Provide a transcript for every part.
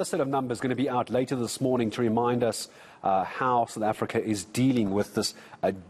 A set of numbers going to be out later this morning to remind us how South Africa is dealing with this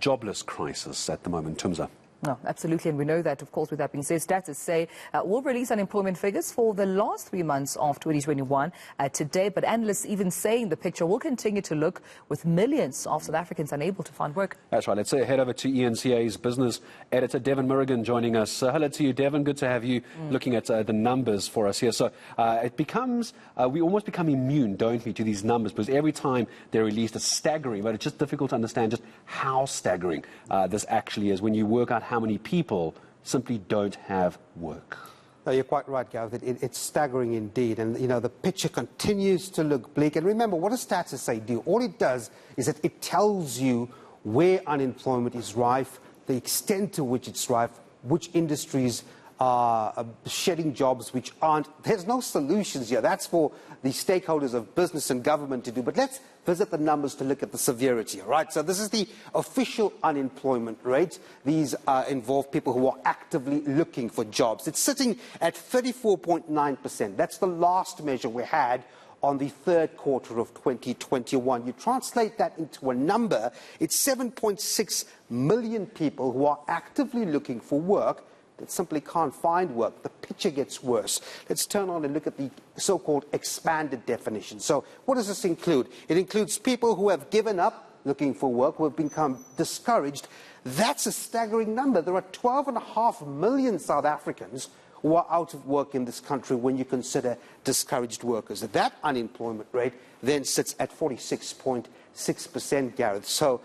jobless crisis at the moment. Tumza. No, absolutely, and we know that, of course. With that being said, stats say we'll release unemployment figures for the last 3 months of 2021 today, but analysts even saying the picture will continue to look with millions of South Africans unable to find work. That's right. Let's head over to eNCA's Business Editor Devan Murugan joining us. Hello to you, Devan. Good to have you looking at the numbers for us here. So it becomes, we almost become immune, don't we, to these numbers, because every time they're released, it's staggering, but it's just difficult to understand just how staggering this actually is when you work out how many people simply don't have work. No, you're quite right, Gareth. It's staggering indeed. And, you know, the picture continues to look bleak. And remember, what does statistics do? All it does is that it tells you where unemployment is rife, the extent to which it's rife, which industries are shedding jobs which aren't. There's no solutions here. That's for the stakeholders of business and government to do. But let's visit the numbers to look at the severity, all right? So this is the official unemployment rate. These involve people who are actively looking for jobs. It's sitting at 34.9%. That's the last measure we had on the third quarter of 2021. You translate that into a number, it's 7.6 million people who are actively looking for work that simply can't find work. The picture gets worse. Let's turn on and look at the so-called expanded definition. So what does this include? It includes people who have given up looking for work, who have become discouraged. That's a staggering number. There are 12.5 million South Africans who are out of work in this country when you consider discouraged workers. That unemployment rate then sits at 46.6%, Gareth. So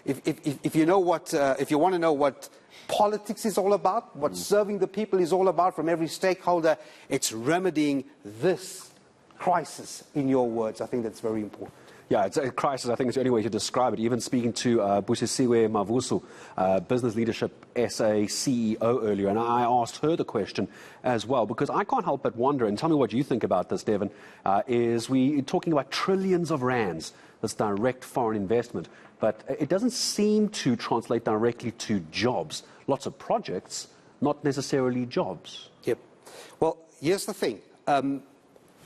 if you know what, if you want to know what politics is all about, what serving the people is all about from every stakeholder, it's remedying this crisis, in your words. I think that's very important. Yeah, it's a crisis. I think it's the only way to describe it. Even speaking to Busisiwe Mavusu, Business Leadership SA CEO earlier, and I asked her the question as well, because I can't help but wonder, and tell me what you think about this, Devan, is we talking about trillions of rands, this direct foreign investment, but it doesn't seem to translate directly to jobs. Lots of projects, not necessarily jobs. Yep. Well, here's the thing.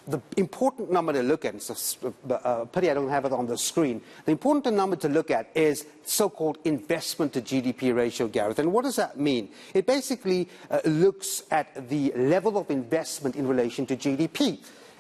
The important number to look at, it's a pity I don't have it on the screen, the important number to look at is so-called investment to GDP ratio, Gareth. And what does that mean? It basically looks at the level of investment in relation to GDP.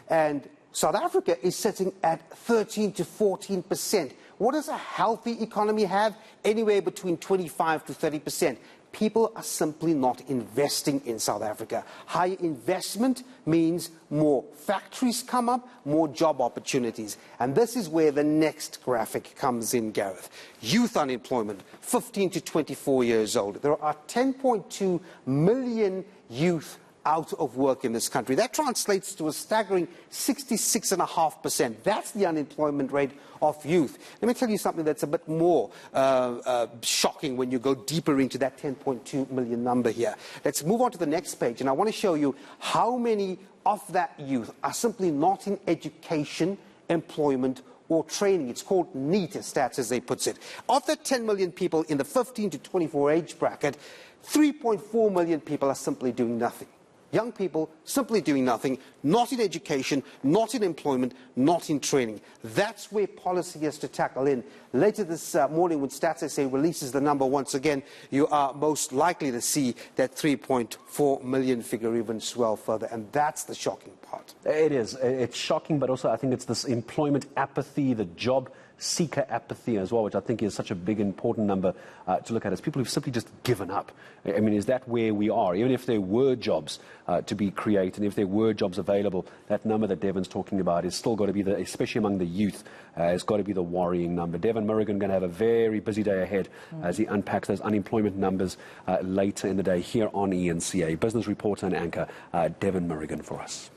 And South Africa is sitting at 13 to 14%. What does a healthy economy have? Anywhere between 25 to 30%. People are simply not investing in South Africa. Higher investment means more factories come up, more job opportunities. And this is where the next graphic comes in, Gareth. Youth unemployment, 15 to 24 years old. There are 10.2 million youth out of work in this country. That translates to a staggering 66.5%. That's the unemployment rate of youth. Let me tell you something that's a bit more shocking when you go deeper into that 10.2 million number here. Let's move on to the next page, and I want to show you how many of that youth are simply not in education, employment, or training. It's called NEET stats, as they puts it. Of the 10 million people in the 15 to 24 age bracket, 3.4 million people are simply doing nothing. Young people simply doing nothing, not in education, not in employment, not in training. That's where policy has to tackle in. Later this morning, when Stats SA releases the number once again, you are most likely to see that 3.4 million figure even swell further, and that's the shocking part. It is. It's shocking, but also I think it's this employment apathy, the job seeker apathy as well, which I think is such a big, important number to look at. It's people who've simply just given up. I mean, is that where we are? Even if there were jobs to be created, and if there were jobs available, that number that Devan's talking about is still got to be, especially among the youth, has got to be the worrying number. Devan Murugan going to have a very busy day ahead as he unpacks those unemployment numbers later in the day here on eNCA. Business reporter and anchor Devan Murugan for us.